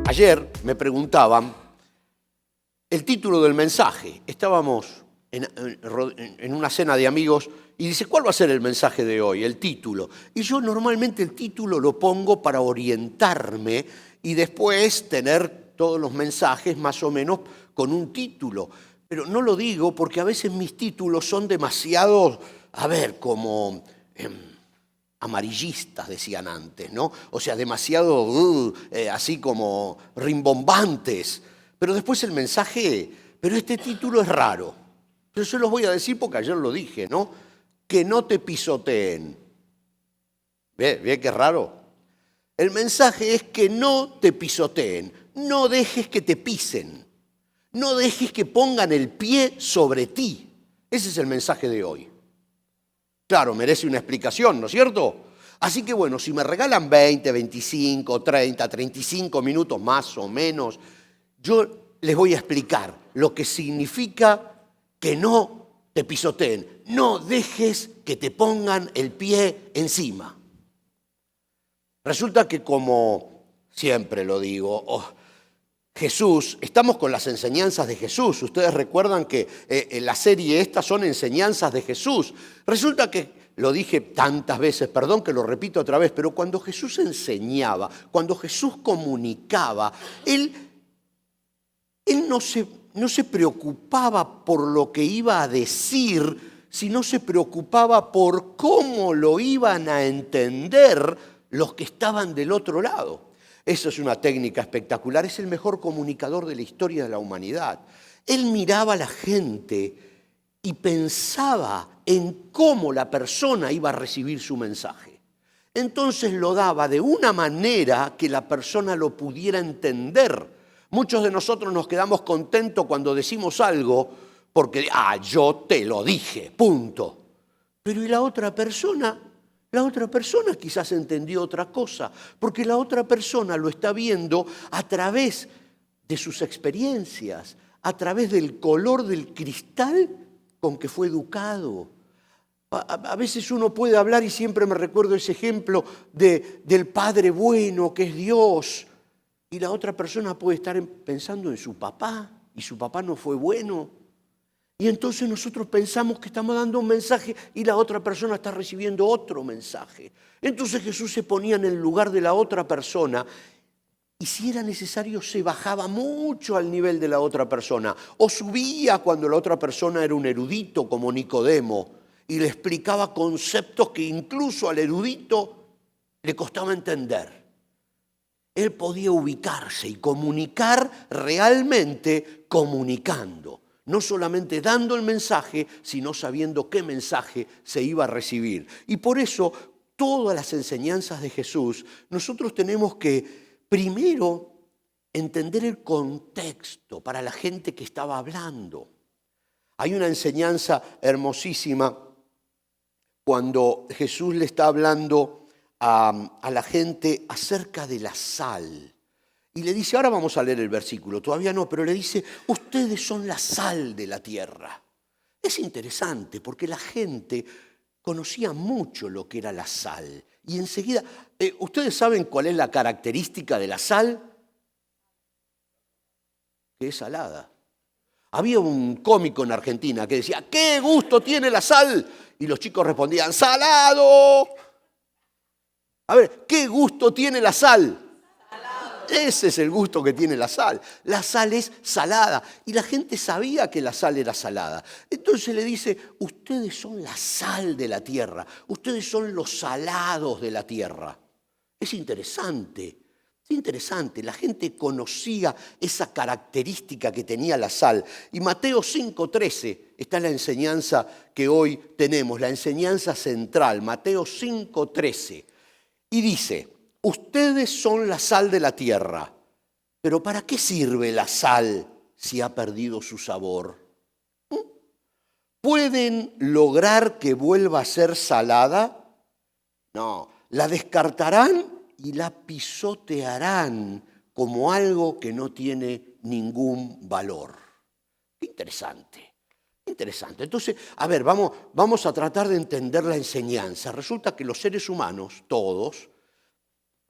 Ayer me preguntaban el título del mensaje. Estábamos en una cena de amigos y dice, ¿cuál va a ser el mensaje de hoy? El título. Y yo normalmente el título lo pongo para orientarme y después tener todos los mensajes más o menos con un título. Pero no lo digo porque a veces mis títulos son demasiado, como amarillistas, decían antes, ¿no? O sea, demasiado así como rimbombantes. Pero después el mensaje, pero este título es raro. Pero yo los voy a decir porque ayer lo dije, ¿no? Que no te pisoteen. ¿Ve qué raro? El mensaje es que no te pisoteen. No dejes que te pisen. No dejes que pongan el pie sobre ti. Ese es el mensaje de hoy. Claro, merece una explicación, ¿no es cierto? Así que bueno, si me regalan 20, 25, 30, 35 minutos más o menos, yo les voy a explicar lo que significa que no te pisoteen. No dejes que te pongan el pie encima. Resulta que, como siempre lo digo, Jesús, estamos con las enseñanzas de Jesús. Ustedes recuerdan que en la serie esta son enseñanzas de Jesús. Resulta que, lo dije tantas veces, perdón que lo repito otra vez, pero cuando Jesús enseñaba, cuando Jesús comunicaba, Él no se preocupaba por lo que iba a decir, sino se preocupaba por cómo lo iban a entender los que estaban del otro lado. Eso es una técnica espectacular, es el mejor comunicador de la historia de la humanidad. Él miraba a la gente y pensaba en cómo la persona iba a recibir su mensaje. Entonces lo daba de una manera que la persona lo pudiera entender. Muchos de nosotros nos quedamos contentos cuando decimos algo porque, yo te lo dije, punto. Pero ¿y la otra persona? La otra persona quizás entendió otra cosa, porque la otra persona lo está viendo a través de sus experiencias, a través del color del cristal con que fue educado. A veces uno puede hablar, y siempre me recuerdo ese ejemplo del Padre bueno que es Dios, y la otra persona puede estar pensando en su papá, y su papá no fue bueno. Y entonces nosotros pensamos que estamos dando un mensaje y la otra persona está recibiendo otro mensaje. Entonces Jesús se ponía en el lugar de la otra persona y si era necesario se bajaba mucho al nivel de la otra persona o subía cuando la otra persona era un erudito como Nicodemo y le explicaba conceptos que incluso al erudito le costaba entender. Él podía ubicarse y comunicar realmente comunicando. No solamente dando el mensaje, sino sabiendo qué mensaje se iba a recibir. Y por eso, todas las enseñanzas de Jesús, nosotros tenemos que primero entender el contexto para la gente que estaba hablando. Hay una enseñanza hermosísima cuando Jesús le está hablando a la gente acerca de la sal. Y le dice, ahora vamos a leer el versículo, todavía no, pero le dice, ustedes son la sal de la tierra. Es interesante porque la gente conocía mucho lo que era la sal. Y enseguida, ¿ustedes saben cuál es la característica de la sal? Que es salada. Había un cómico en Argentina que decía, ¿qué gusto tiene la sal? Y los chicos respondían, ¡salado! A ver, ¿qué gusto tiene la sal? Ese es el gusto que tiene la sal. La sal es salada y la gente sabía que la sal era salada. Entonces le dice, ustedes son la sal de la tierra, ustedes son los salados de la tierra. Es interesante, la gente conocía esa característica que tenía la sal. Y Mateo 5:13 está la enseñanza que hoy tenemos, la enseñanza central, Mateo 5:13. Y dice, ustedes son la sal de la tierra, pero ¿para qué sirve la sal si ha perdido su sabor? ¿Pueden lograr que vuelva a ser salada? No, la descartarán y la pisotearán como algo que no tiene ningún valor. Qué interesante. Entonces, vamos a tratar de entender la enseñanza. Resulta que los seres humanos, todos,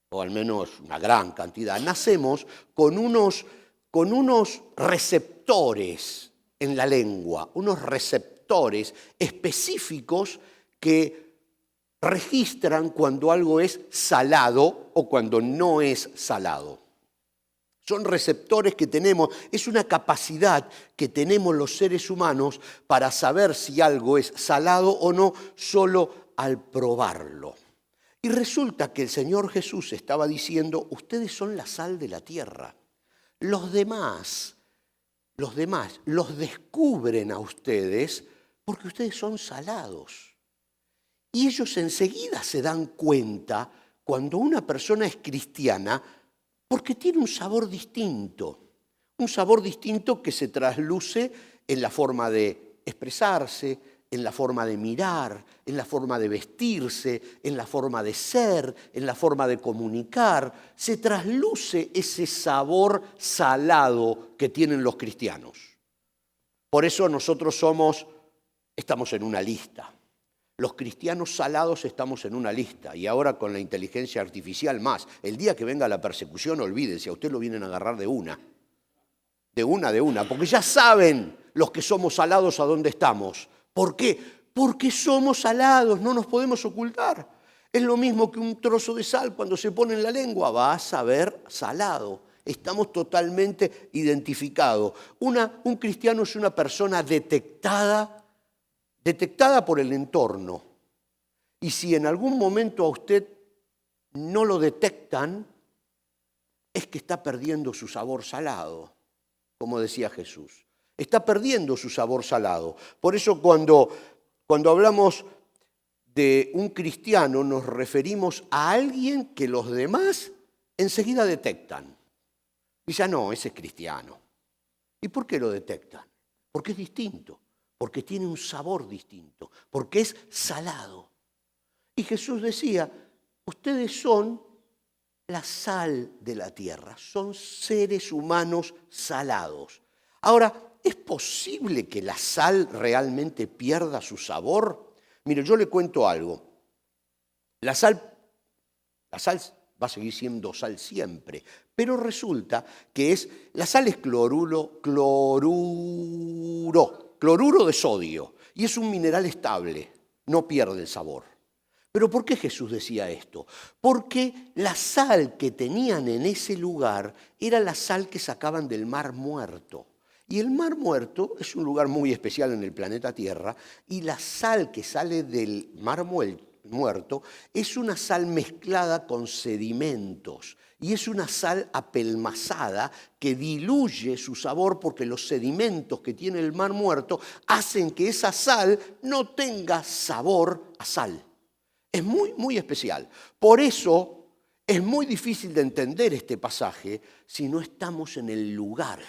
o al menos una gran cantidad, nacemos con unos receptores en la lengua, unos receptores específicos que registran cuando algo es salado o cuando no es salado. Son receptores que tenemos, es una capacidad que tenemos los seres humanos para saber si algo es salado o no solo al probarlo. Y resulta que el Señor Jesús estaba diciendo, ustedes son la sal de la tierra. Los demás los descubren a ustedes porque ustedes son salados. Y ellos enseguida se dan cuenta cuando una persona es cristiana porque tiene un sabor distinto que se trasluce en la forma de expresarse, en la forma de mirar, en la forma de vestirse, en la forma de ser, en la forma de comunicar. Se trasluce ese sabor salado que tienen los cristianos. Por eso nosotros estamos en una lista. Los cristianos salados estamos en una lista y ahora con la inteligencia artificial más. El día que venga la persecución, olvídense, a usted lo vienen a agarrar de una, porque ya saben los que somos salados a dónde estamos. ¿Por qué? Porque somos salados, no nos podemos ocultar. Es lo mismo que un trozo de sal cuando se pone en la lengua, va a saber salado. Estamos totalmente identificados. Un cristiano es una persona detectada por el entorno. Y si en algún momento a usted no lo detectan, es que está perdiendo su sabor salado, como decía Jesús. Está perdiendo su sabor salado. Por eso cuando hablamos de un cristiano nos referimos a alguien que los demás enseguida detectan. Dicen, no, ese es cristiano. ¿Y por qué lo detectan? Porque es distinto, porque tiene un sabor distinto, porque es salado. Y Jesús decía, ustedes son la sal de la tierra, son seres humanos salados. Ahora, ¿es posible que la sal realmente pierda su sabor? Mire, yo le cuento algo. La sal va a seguir siendo sal siempre, pero resulta que la sal es cloruro de sodio, y es un mineral estable, no pierde el sabor. ¿Pero por qué Jesús decía esto? Porque la sal que tenían en ese lugar era la sal que sacaban del Mar Muerto. Y el Mar Muerto es un lugar muy especial en el planeta Tierra, y la sal que sale del Mar Muerto es una sal mezclada con sedimentos. Y es una sal apelmazada que diluye su sabor porque los sedimentos que tiene el Mar Muerto hacen que esa sal no tenga sabor a sal. Es muy, muy especial. Por eso es muy difícil de entender este pasaje si no estamos en el lugar.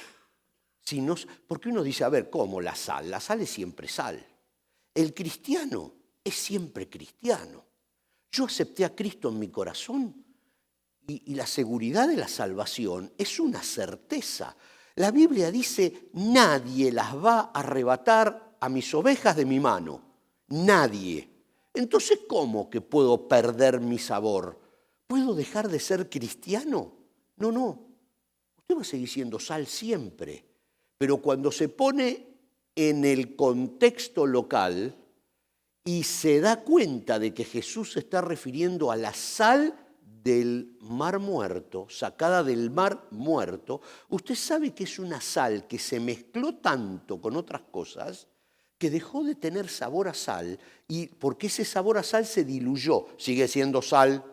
Porque uno dice, a ver, ¿cómo la sal? La sal es siempre sal. El cristiano es siempre cristiano. Yo acepté a Cristo en mi corazón y la seguridad de la salvación es una certeza. La Biblia dice, nadie las va a arrebatar a mis ovejas de mi mano. Nadie. Entonces, ¿cómo que puedo perder mi sabor? ¿Puedo dejar de ser cristiano? No. Usted va a seguir siendo sal siempre. Pero cuando se pone en el contexto local y se da cuenta de que Jesús se está refiriendo a la sal del Mar Muerto, sacada del Mar Muerto, usted sabe que es una sal que se mezcló tanto con otras cosas que dejó de tener sabor a sal, y porque ese sabor a sal se diluyó. Sigue siendo sal,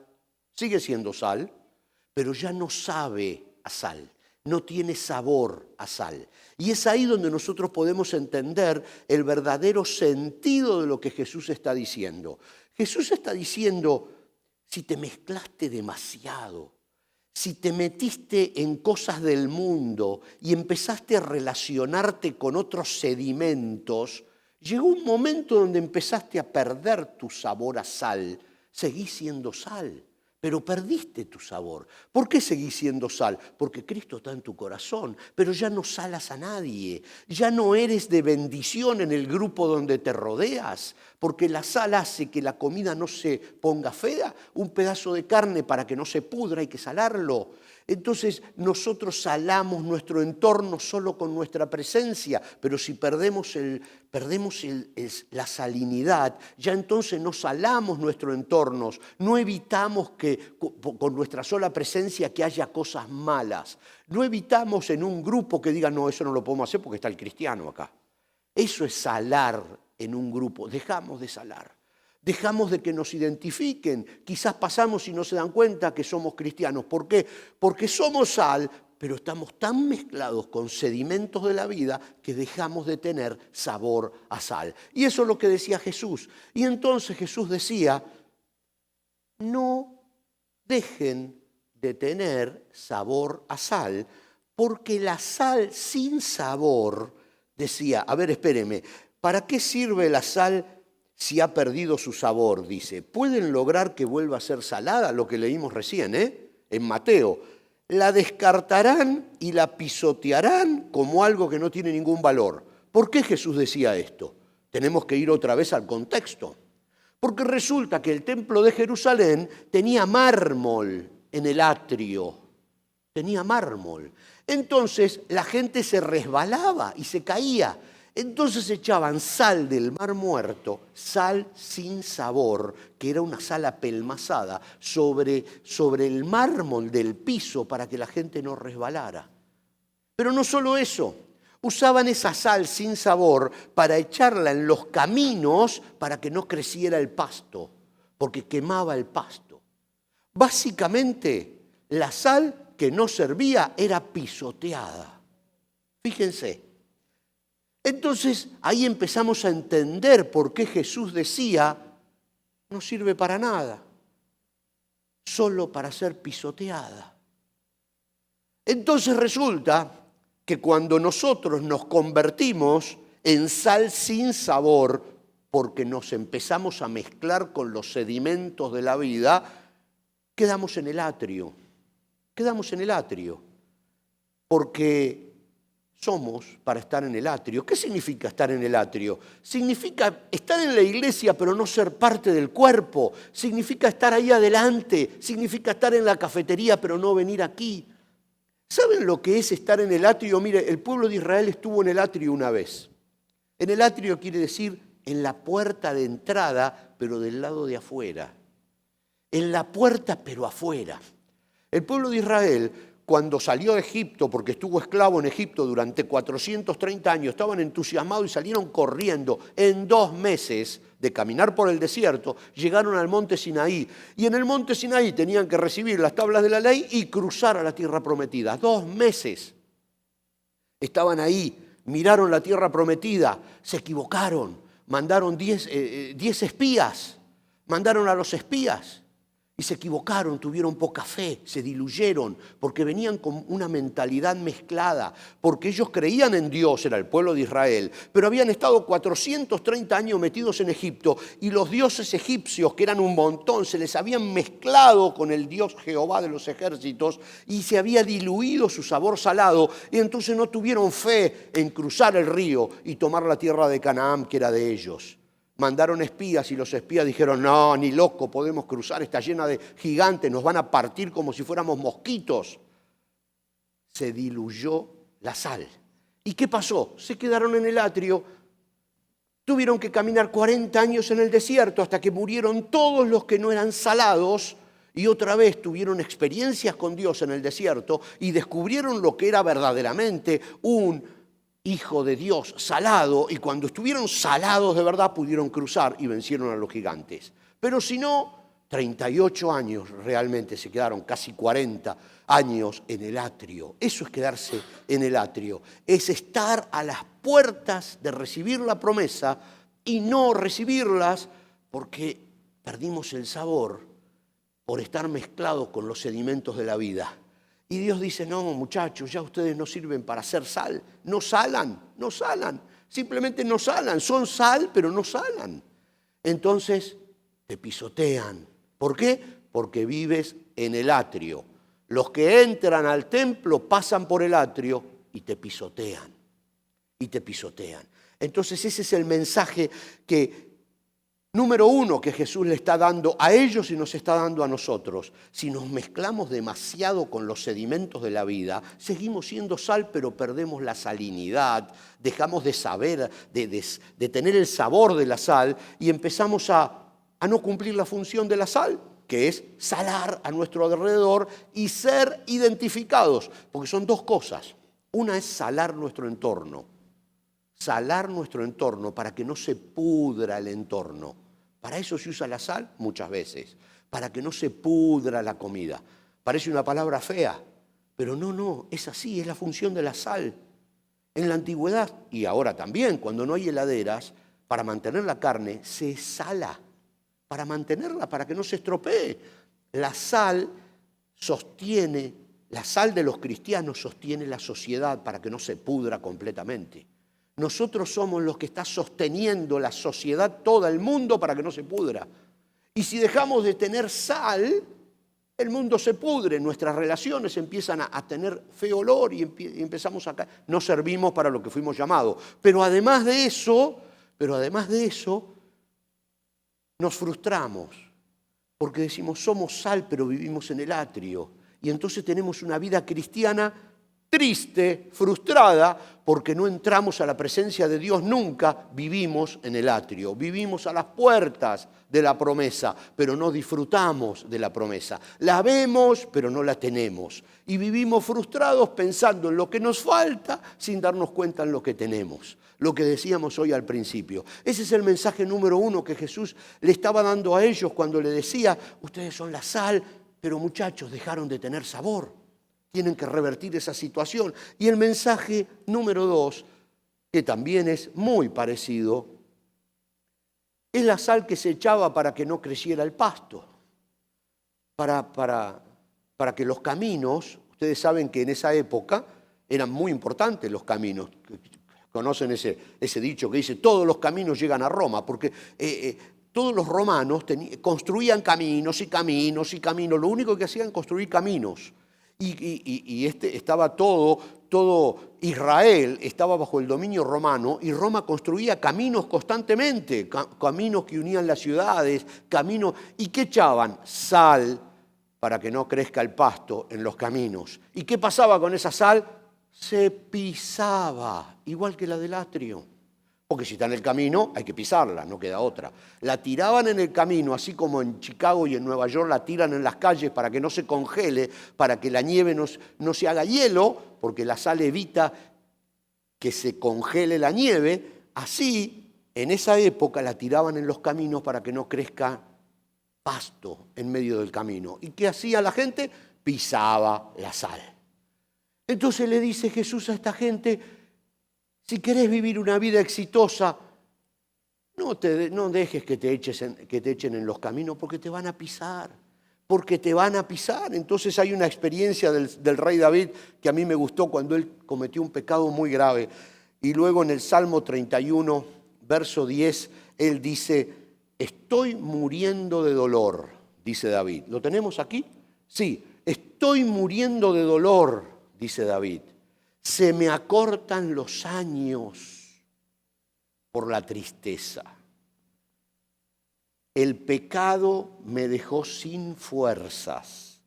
pero ya no sabe a sal, no tiene sabor a sal. Y es ahí donde nosotros podemos entender el verdadero sentido de lo que Jesús está diciendo. Jesús está diciendo, si te mezclaste demasiado, si te metiste en cosas del mundo y empezaste a relacionarte con otros sedimentos, llegó un momento donde empezaste a perder tu sabor a sal. Seguís siendo sal, pero perdiste tu sabor. ¿Por qué seguís siendo sal? Porque Cristo está en tu corazón, pero ya no salas a nadie, ya no eres de bendición en el grupo donde te rodeas, porque la sal hace que la comida no se ponga fea. Un pedazo de carne para que no se pudra hay que salarlo. Entonces nosotros salamos nuestro entorno solo con nuestra presencia, pero si perdemos la salinidad, ya entonces no salamos nuestro entorno, no evitamos que con nuestra sola presencia que haya cosas malas, no evitamos en un grupo que diga no, eso no lo podemos hacer porque está el cristiano acá. Eso es salar en un grupo, dejamos de salar. Dejamos de que nos identifiquen. Quizás pasamos y no se dan cuenta que somos cristianos. ¿Por qué? Porque somos sal, pero estamos tan mezclados con sedimentos de la vida que dejamos de tener sabor a sal. Y eso es lo que decía Jesús. Y entonces Jesús decía, no dejen de tener sabor a sal, porque la sal sin sabor, decía, a ver, espéreme, ¿para qué sirve la sal si ha perdido su sabor? Dice, ¿pueden lograr que vuelva a ser salada? Lo que leímos recién, en Mateo. La descartarán y la pisotearán como algo que no tiene ningún valor. ¿Por qué Jesús decía esto? Tenemos que ir otra vez al contexto. Porque resulta que el templo de Jerusalén tenía mármol en el atrio. Tenía mármol. Entonces la gente se resbalaba y se caía. Entonces echaban sal del mar muerto, sal sin sabor, que era una sal apelmazada, sobre el mármol del piso para que la gente no resbalara. Pero no solo eso, usaban esa sal sin sabor para echarla en los caminos para que no creciera el pasto, porque quemaba el pasto. Básicamente, la sal que no servía era pisoteada. Fíjense. Entonces ahí empezamos a entender por qué Jesús decía, no sirve para nada, solo para ser pisoteada. Entonces resulta que cuando nosotros nos convertimos en sal sin sabor, porque nos empezamos a mezclar con los sedimentos de la vida, quedamos en el atrio, porque somos para estar en el atrio. ¿Qué significa estar en el atrio? Significa estar en la iglesia pero no ser parte del cuerpo. Significa estar ahí adelante. Significa estar en la cafetería pero no venir aquí. ¿Saben lo que es estar en el atrio? Mire, el pueblo de Israel estuvo en el atrio una vez. En el atrio quiere decir en la puerta de entrada pero del lado de afuera. En la puerta pero afuera. El pueblo de Israel, cuando salió de Egipto, porque estuvo esclavo en Egipto durante 430 años, estaban entusiasmados y salieron corriendo. En 2 meses de caminar por el desierto, llegaron al monte Sinaí. Y en el monte Sinaí tenían que recibir las tablas de la ley y cruzar a la tierra prometida. 2 meses. Estaban ahí, miraron la tierra prometida, se equivocaron. Mandaron 10 espías, mandaron a los espías. Y se equivocaron, tuvieron poca fe, se diluyeron, porque venían con una mentalidad mezclada, porque ellos creían en Dios, era el pueblo de Israel, pero habían estado 430 años metidos en Egipto y los dioses egipcios, que eran un montón, se les habían mezclado con el Dios Jehová de los ejércitos y se había diluido su sabor salado y entonces no tuvieron fe en cruzar el río y tomar la tierra de Canaán, que era de ellos. Mandaron espías y los espías dijeron, no, ni loco, podemos cruzar, está llena de gigantes, nos van a partir como si fuéramos mosquitos. Se diluyó la sal. ¿Y qué pasó? Se quedaron en el atrio, tuvieron que caminar 40 años en el desierto hasta que murieron todos los que no eran salados y otra vez tuvieron experiencias con Dios en el desierto y descubrieron lo que era verdaderamente un Hijo de Dios salado, y cuando estuvieron salados de verdad pudieron cruzar y vencieron a los gigantes. Pero si no, 38 años realmente se quedaron, casi 40 años en el atrio. Eso es quedarse en el atrio, es estar a las puertas de recibir la promesa y no recibirlas porque perdimos el sabor por estar mezclados con los sedimentos de la vida. Y Dios dice, no, muchachos, ya ustedes no sirven para hacer sal. No salan, simplemente no salan. Son sal, pero no salan. Entonces te pisotean. ¿Por qué? porque vives en el atrio. Los que entran al templo pasan por el atrio y te pisotean. Y te pisotean. Entonces ese es el mensaje número uno que Jesús le está dando a ellos y nos está dando a nosotros. Si nos mezclamos demasiado con los sedimentos de la vida, seguimos siendo sal, pero perdemos la salinidad, dejamos de saber, de tener el sabor de la sal y empezamos a no cumplir la función de la sal, que es salar a nuestro alrededor y ser identificados, porque son dos cosas. Una es salar nuestro entorno para que no se pudra el entorno. Para eso se usa la sal muchas veces, para que no se pudra la comida. Parece una palabra fea, pero no, es así, es la función de la sal. En la antigüedad, y ahora también, cuando no hay heladeras, para mantener la carne se sala, para mantenerla, para que no se estropee. La sal de los cristianos sostiene la sociedad para que no se pudra completamente. Nosotros somos los que está sosteniendo la sociedad, todo el mundo, para que no se pudra. Y si dejamos de tener sal, el mundo se pudre, nuestras relaciones empiezan a tener feo olor y empezamos a caer. No servimos para lo que fuimos llamados. Pero además de eso, nos frustramos, porque decimos somos sal, pero vivimos en el atrio. Y entonces tenemos una vida cristiana triste, frustrada, porque no entramos a la presencia de Dios nunca, vivimos en el atrio, vivimos a las puertas de la promesa, pero no disfrutamos de la promesa. La vemos, pero no la tenemos. Y vivimos frustrados pensando en lo que nos falta sin darnos cuenta en lo que tenemos. Lo que decíamos hoy al principio. Ese es el mensaje número uno que Jesús le estaba dando a ellos cuando le decía, ustedes son la sal, pero muchachos, dejaron de tener sabor. Tienen que revertir esa situación. Y el mensaje número dos, que también es muy parecido, es la sal que se echaba para que no creciera el pasto. Para que los caminos, ustedes saben que en esa época eran muy importantes los caminos. Conocen ese dicho que dice, todos los caminos llegan a Roma, porque todos los romanos construían caminos y caminos y caminos. Lo único que hacían era construir caminos. Y estaba todo Israel estaba bajo el dominio romano y Roma construía caminos constantemente, caminos que unían las ciudades, caminos. ¿Y qué echaban? Sal para que no crezca el pasto en los caminos. ¿Y qué pasaba con esa sal? Se pisaba, igual que la del atrio. Porque si está en el camino hay que pisarla, no queda otra. La tiraban en el camino, así como en Chicago y en Nueva York la tiran en las calles para que no se congele, para que la nieve no se haga hielo, porque la sal evita que se congele la nieve. Así, en esa época la tiraban en los caminos para que no crezca pasto en medio del camino. ¿Y qué hacía la gente? Pisaba la sal. Entonces le dice Jesús a esta gente, si querés vivir una vida exitosa, no dejes que te echen en los caminos porque te van a pisar. Porque te van a pisar. Entonces hay una experiencia del rey David que a mí me gustó cuando él cometió un pecado muy grave. Y luego en el Salmo 31, verso 10, él dice, estoy muriendo de dolor, dice David. ¿Lo tenemos aquí? Sí, estoy muriendo de dolor, dice David. Se me acortan los años por la tristeza. El pecado me dejó sin fuerzas.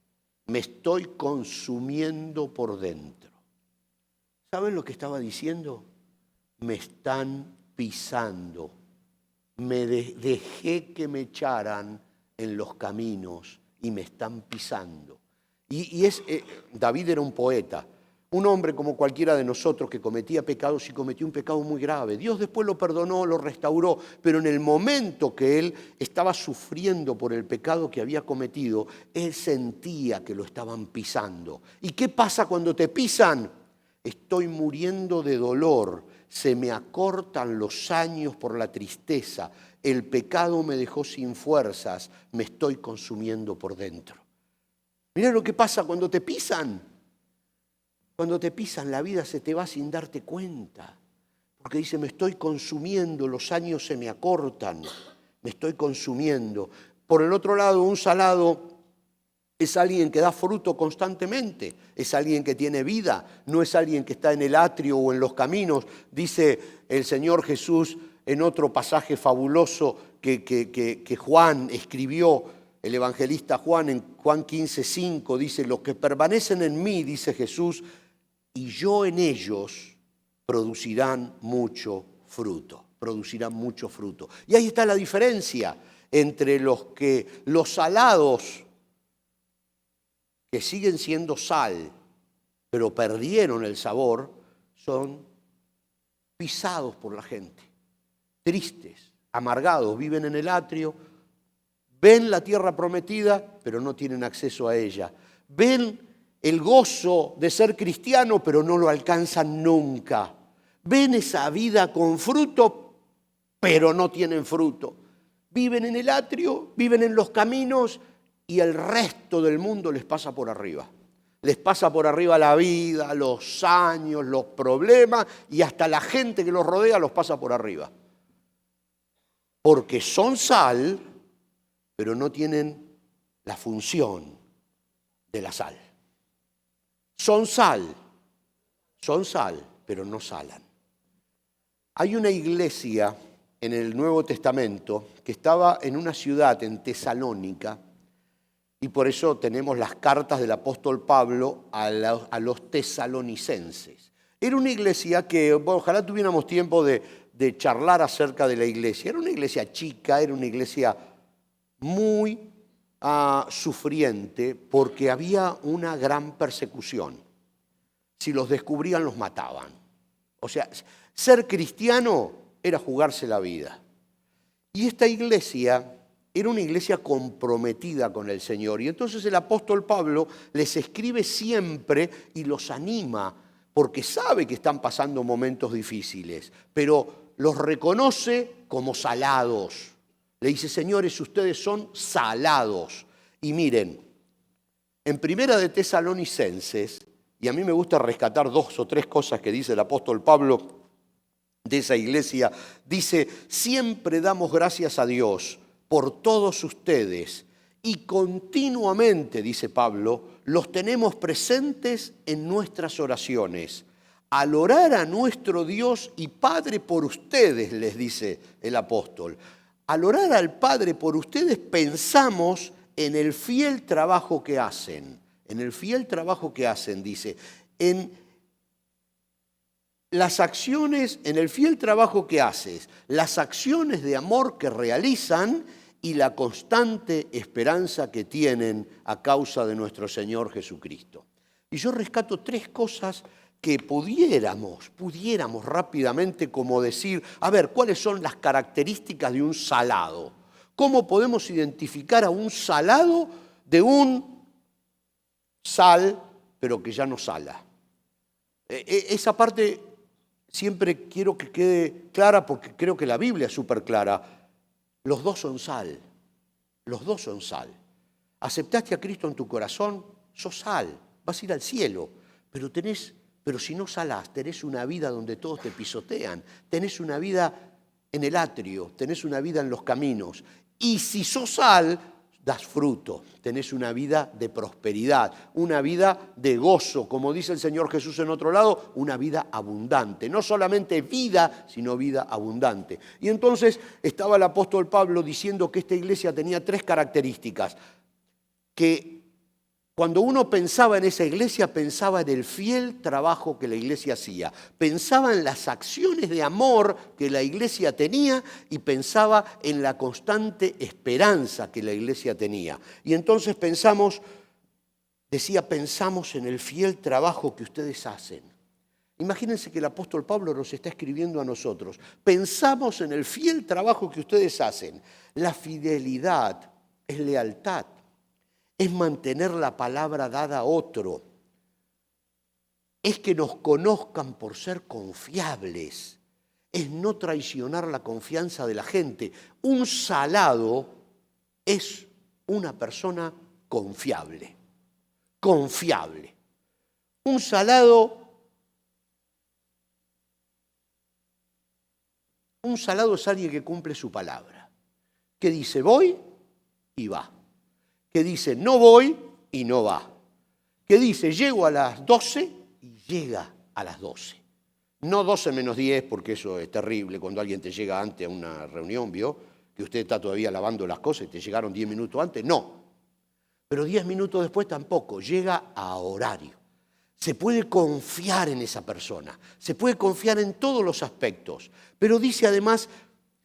Me estoy consumiendo por dentro. ¿Saben lo que estaba diciendo? Me están pisando. Dejé que me echaran en los caminos y me están pisando. David era un poeta. Un hombre como cualquiera de nosotros que cometía pecados y cometió un pecado muy grave. Dios después lo perdonó, lo restauró, pero en el momento que él estaba sufriendo por el pecado que había cometido, él sentía que lo estaban pisando. ¿Y qué pasa cuando te pisan? Estoy muriendo de dolor, se me acortan los años por la tristeza, el pecado me dejó sin fuerzas, me estoy consumiendo por dentro. Mirá lo que pasa cuando te pisan. Cuando te pisan, la vida se te va sin darte cuenta. Porque dice, me estoy consumiendo, los años se me acortan, me estoy consumiendo. Por el otro lado, un salado Es alguien que da fruto constantemente, es alguien que tiene vida, no es alguien que está en el atrio o en los caminos. Dice el Señor Jesús en otro pasaje fabuloso que Juan escribió, el evangelista Juan, en Juan 15:5, dice: los que permanecen en mí, dice Jesús, y yo en ellos, producirán mucho fruto, producirán mucho fruto. Y ahí está la diferencia entre los salados, que siguen siendo sal, pero perdieron el sabor, son pisados por la gente, tristes, amargados, viven en el atrio, ven la tierra prometida, pero no tienen acceso a ella. Ven el gozo de ser cristiano, pero no lo alcanzan nunca. Ven esa vida con fruto, pero no tienen fruto. Viven en el atrio, viven en los caminos, y el resto del mundo les pasa por arriba. Les pasa por arriba la vida, los años, los problemas, y hasta la gente que los rodea los pasa por arriba. Porque son sal, pero no tienen la función de la sal. Son sal, pero no salan. Hay una iglesia en el Nuevo Testamento que estaba en una ciudad, en Tesalónica, y por eso tenemos las cartas del apóstol Pablo a los tesalonicenses. Era una iglesia que, bueno, ojalá tuviéramos tiempo de charlar acerca de la iglesia. Era una iglesia chica, era una iglesia muy sufriente, porque había una gran persecución. Si los descubrían, los mataban. O sea, ser cristiano era jugarse la vida. Y esta iglesia era una iglesia comprometida con el Señor. Y entonces el apóstol Pablo les escribe siempre y los anima, porque sabe que están pasando momentos difíciles, pero los reconoce como salados. Le dice: señores, ustedes son salados. Y miren, en Primera de Tesalonicenses, y a mí me gusta rescatar 2 o 3 cosas que dice el apóstol Pablo de esa iglesia, dice: siempre damos gracias a Dios por todos ustedes, y continuamente, dice Pablo, los tenemos presentes en nuestras oraciones. Al orar a nuestro Dios y Padre por ustedes, les dice el apóstol, al orar al Padre por ustedes pensamos en el fiel trabajo que hacen. En el fiel trabajo que hacen, dice, en las acciones, en el fiel trabajo que haces, las acciones de amor que realizan y la constante esperanza que tienen a causa de nuestro Señor Jesucristo. Y yo rescato 3 cosas que pudiéramos rápidamente como decir, a ver, ¿cuáles son las características de un salado? ¿Cómo podemos identificar a un salado de un sal, pero que ya no sala? Esa parte siempre quiero que quede clara, porque creo que la Biblia es súper clara. Los dos son sal, los dos son sal. Aceptaste a Cristo en tu corazón, sos sal, vas a ir al cielo, pero si no salás, tenés una vida donde todos te pisotean, tenés una vida en el atrio, tenés una vida en los caminos. Y si sos sal, das fruto, tenés una vida de prosperidad, una vida de gozo, como dice el Señor Jesús en otro lado, una vida abundante. No solamente vida, sino vida abundante. Y entonces estaba el apóstol Pablo diciendo que esta iglesia tenía 3 características, que cuando uno pensaba en esa iglesia, pensaba en el fiel trabajo que la iglesia hacía, pensaba en las acciones de amor que la iglesia tenía y pensaba en la constante esperanza que la iglesia tenía. Y entonces pensamos en el fiel trabajo que ustedes hacen. Imagínense que el apóstol Pablo nos está escribiendo a nosotros. Pensamos en el fiel trabajo que ustedes hacen. La fidelidad es lealtad. Es mantener la palabra dada a otro. Es que nos conozcan por ser confiables. Es no traicionar la confianza de la gente. Un salado es una persona confiable. Confiable. Un salado es alguien que cumple su palabra. Que dice voy y va. Que dice no voy y no va. Que dice, llego a las 12 y llega a las 12. No 12 menos 10, porque eso es terrible cuando alguien te llega antes a una reunión, ¿vio? Que usted está todavía lavando las cosas y te llegaron 10 minutos antes. No. Pero 10 minutos después tampoco. Llega a horario. Se puede confiar en esa persona. Se puede confiar en todos los aspectos. Pero dice además,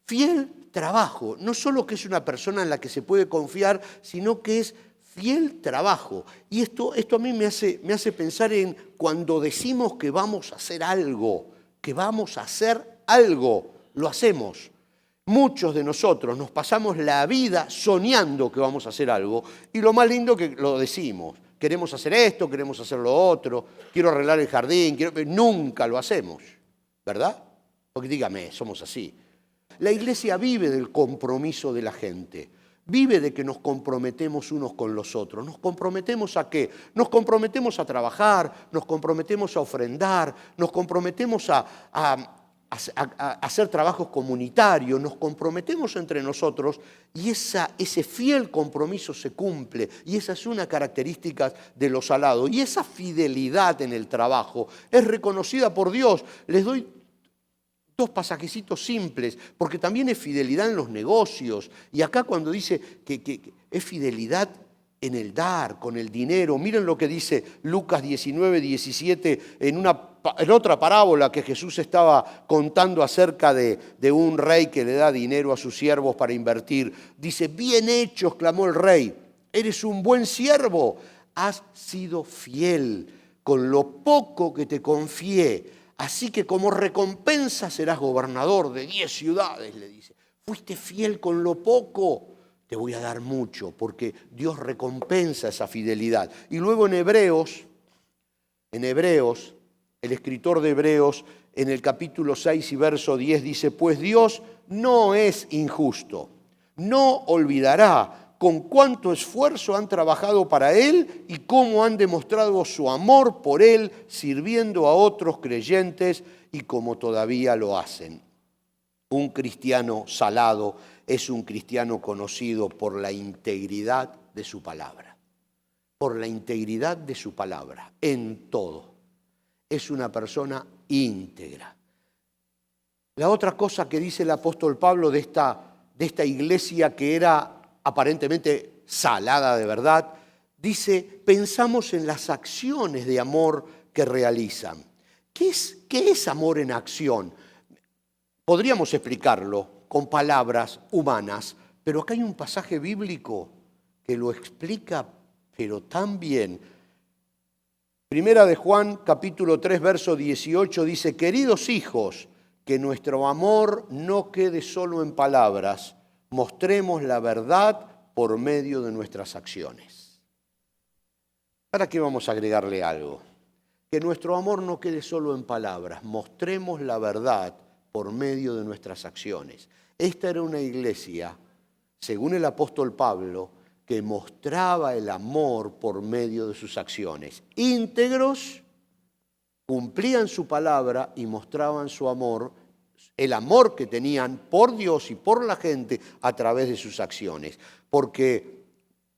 fiel trabajo. No solo que es una persona en la que se puede confiar, sino que es fiel trabajo. Y esto a mí me hace pensar en cuando decimos que vamos a hacer algo, lo hacemos. Muchos de nosotros nos pasamos la vida soñando que vamos a hacer algo y lo más lindo que lo decimos. Queremos hacer esto, queremos hacer lo otro, quiero arreglar el jardín, nunca lo hacemos, ¿verdad? Porque dígame, somos así. La iglesia vive del compromiso de la gente. Vive de que nos comprometemos unos con los otros. ¿Nos comprometemos a qué? Nos comprometemos a trabajar, nos comprometemos a ofrendar, nos comprometemos a hacer trabajos comunitarios, nos comprometemos entre nosotros y ese fiel compromiso se cumple. Y esa es una característica de los salados. Y esa fidelidad en el trabajo es reconocida por Dios. Les doy dos pasajecitos simples, porque también es fidelidad en los negocios. Y acá cuando dice que es fidelidad en el dar, con el dinero, miren lo que dice Lucas 19, 17, en otra parábola que Jesús estaba contando acerca de un rey que le da dinero a sus siervos para invertir. Dice, bien hecho, exclamó el rey, eres un buen siervo, has sido fiel con lo poco que te confié. Así que como recompensa serás gobernador de 10 ciudades, le dice. Fuiste fiel con lo poco, te voy a dar mucho, porque Dios recompensa esa fidelidad. Y luego en Hebreos, el escritor de Hebreos, en el capítulo 6 y verso 10 dice, pues Dios no es injusto, no olvidará con cuánto esfuerzo han trabajado para Él y cómo han demostrado su amor por Él, sirviendo a otros creyentes y como todavía lo hacen. Un cristiano salado es un cristiano conocido por la integridad de su palabra. Por la integridad de su palabra, en todo. Es una persona íntegra. La otra cosa que dice el apóstol Pablo de esta iglesia que era aparentemente salada de verdad, dice, pensamos en las acciones de amor que realizan. ¿Qué es amor en acción? Podríamos explicarlo con palabras humanas, pero acá hay un pasaje bíblico que lo explica, pero tan bien. Primera de Juan, capítulo 3, verso 18, dice, queridos hijos, que nuestro amor no quede solo en palabras, mostremos la verdad por medio de nuestras acciones. ¿Para qué vamos a agregarle algo? Que nuestro amor no quede solo en palabras, mostremos la verdad por medio de nuestras acciones. Esta era una iglesia, según el apóstol Pablo, que mostraba el amor por medio de sus acciones. Íntegros, cumplían su palabra y mostraban su amor, el amor que tenían por Dios y por la gente a través de sus acciones. Porque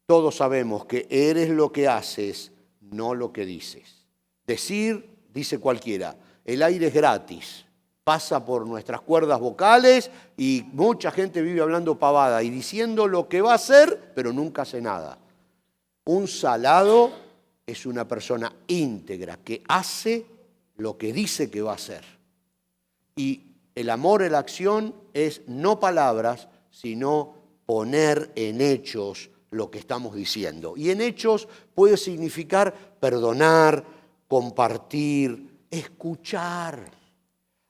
todos sabemos que eres lo que haces, no lo que dices. Decir, dice cualquiera, el aire es gratis, pasa por nuestras cuerdas vocales y mucha gente vive hablando pavada y diciendo lo que va a hacer, pero nunca hace nada. Un salado es una persona íntegra que hace lo que dice que va a hacer. Y el amor en la acción es no palabras, sino poner en hechos lo que estamos diciendo. Y en hechos puede significar perdonar, compartir, escuchar.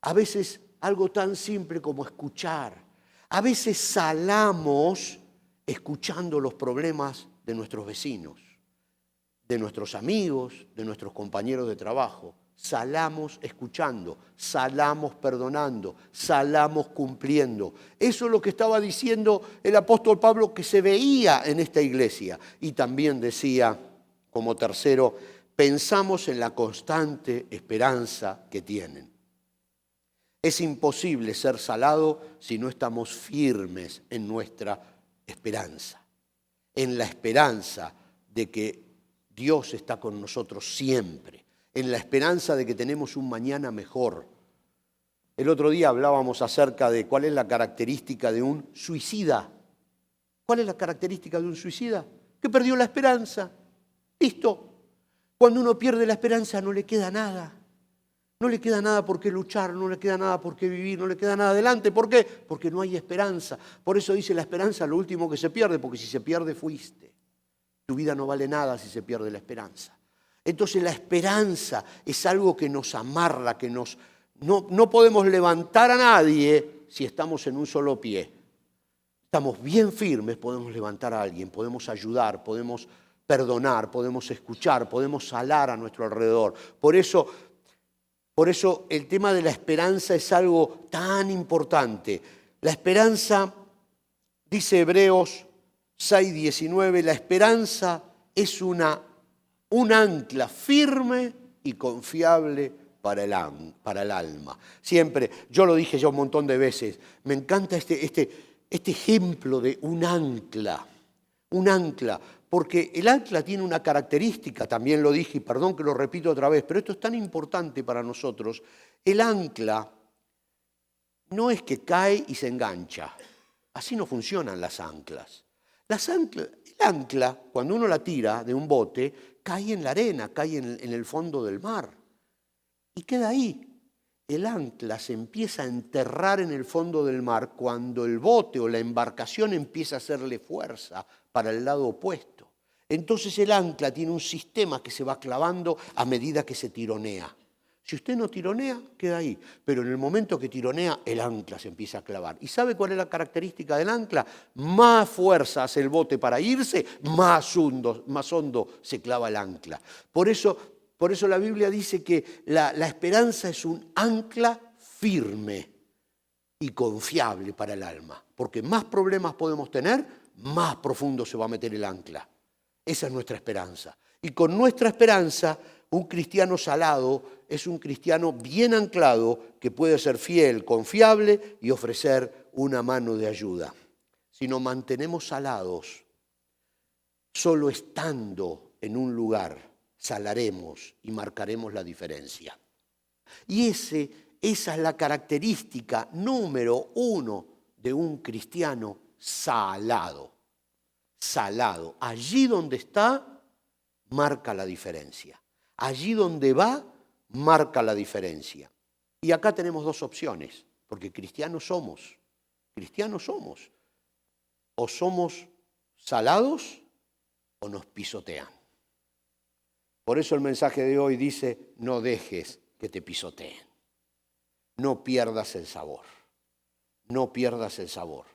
A veces algo tan simple como escuchar. A veces salamos escuchando los problemas de nuestros vecinos, de nuestros amigos, de nuestros compañeros de trabajo. Salamos escuchando, salamos perdonando, salamos cumpliendo. Eso es lo que estaba diciendo el apóstol Pablo que se veía en esta iglesia. Y también decía, como tercero, pensamos en la constante esperanza que tienen. Es imposible ser salado si no estamos firmes en nuestra esperanza. En la esperanza de que Dios está con nosotros siempre, en la esperanza de que tenemos un mañana mejor. El otro día hablábamos acerca de cuál es la característica de un suicida. ¿Cuál es la característica de un suicida? Que perdió la esperanza. Listo. Cuando uno pierde la esperanza no le queda nada. No le queda nada por qué luchar, no le queda nada por qué vivir, no le queda nada adelante. ¿Por qué? Porque no hay esperanza. Por eso dice la esperanza lo último que se pierde, porque si se pierde fuiste. Tu vida no vale nada si se pierde la esperanza. Entonces la esperanza es algo que nos amarra, que no podemos levantar a nadie si estamos en un solo pie. Estamos bien firmes, podemos levantar a alguien, podemos ayudar, podemos perdonar, podemos escuchar, podemos salar a nuestro alrededor. Por eso el tema de la esperanza es algo tan importante. La esperanza, dice Hebreos 6:19, la esperanza es un ancla firme y confiable para el alma. Siempre, yo lo dije ya un montón de veces, me encanta este ejemplo de un ancla, porque el ancla tiene una característica, también lo dije y perdón que lo repito otra vez, pero esto es tan importante para nosotros. El ancla no es que cae y se engancha, así no funcionan las anclas. El ancla, cuando uno la tira de un bote, cae en la arena, cae en el fondo del mar y queda ahí. El ancla se empieza a enterrar en el fondo del mar cuando el bote o la embarcación empieza a hacerle fuerza para el lado opuesto. Entonces el ancla tiene un sistema que se va clavando a medida que se tironea. Si usted no tironea, queda ahí. Pero en el momento que tironea, el ancla se empieza a clavar. ¿Y sabe cuál es la característica del ancla? Más fuerza hace el bote para irse, más hondo se clava el ancla. Por eso la Biblia dice que la esperanza es un ancla firme y confiable para el alma. Porque más problemas podemos tener, más profundo se va a meter el ancla. Esa es nuestra esperanza. Y con nuestra esperanza, un cristiano salado es un cristiano bien anclado que puede ser fiel, confiable y ofrecer una mano de ayuda. Si nos mantenemos salados, solo estando en un lugar, salaremos y marcaremos la diferencia. Y esa es la característica número 1 de un cristiano salado. Salado. Allí donde está, marca la diferencia. Allí donde va, marca la diferencia. Y acá tenemos dos opciones, porque cristianos somos. O somos salados o nos pisotean. Por eso el mensaje de hoy dice, no dejes que te pisoteen. No pierdas el sabor. No pierdas el sabor.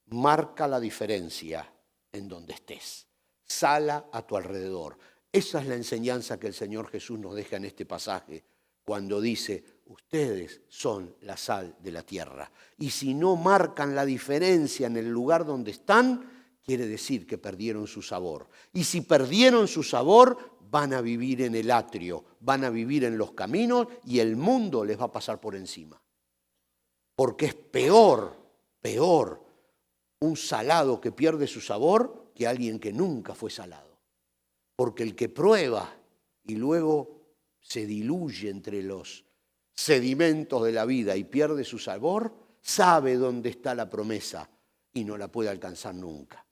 Marca la diferencia en donde estés. Sala a tu alrededor. Esa es la enseñanza que el Señor Jesús nos deja en este pasaje cuando dice, ustedes son la sal de la tierra. Y si no marcan la diferencia en el lugar donde están, quiere decir que perdieron su sabor. Y si perdieron su sabor, van a vivir en el atrio, van a vivir en los caminos y el mundo les va a pasar por encima. Porque es peor un salado que pierde su sabor que alguien que nunca fue salado. Porque el que prueba y luego se diluye entre los sedimentos de la vida y pierde su sabor, sabe dónde está la promesa y no la puede alcanzar nunca.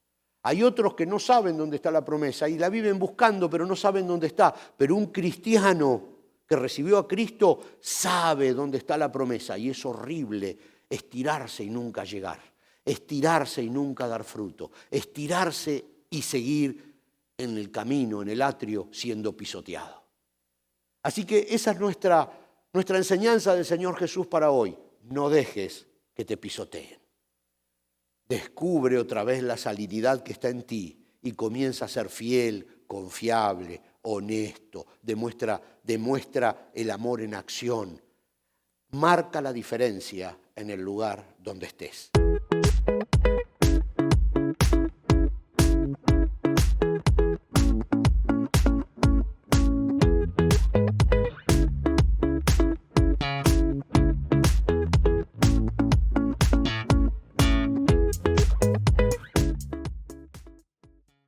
Hay otros que no saben dónde está la promesa y la viven buscando, pero no saben dónde está. Pero un cristiano que recibió a Cristo sabe dónde está la promesa y es horrible estirarse y nunca llegar, estirarse y nunca dar fruto, estirarse y seguir en el camino, en el atrio, siendo pisoteado. Así que esa es nuestra enseñanza del Señor Jesús para hoy. No dejes que te pisoteen. Descubre otra vez la salinidad que está en ti y comienza a ser fiel, confiable, honesto. Demuestra el amor en acción. Marca la diferencia en el lugar donde estés.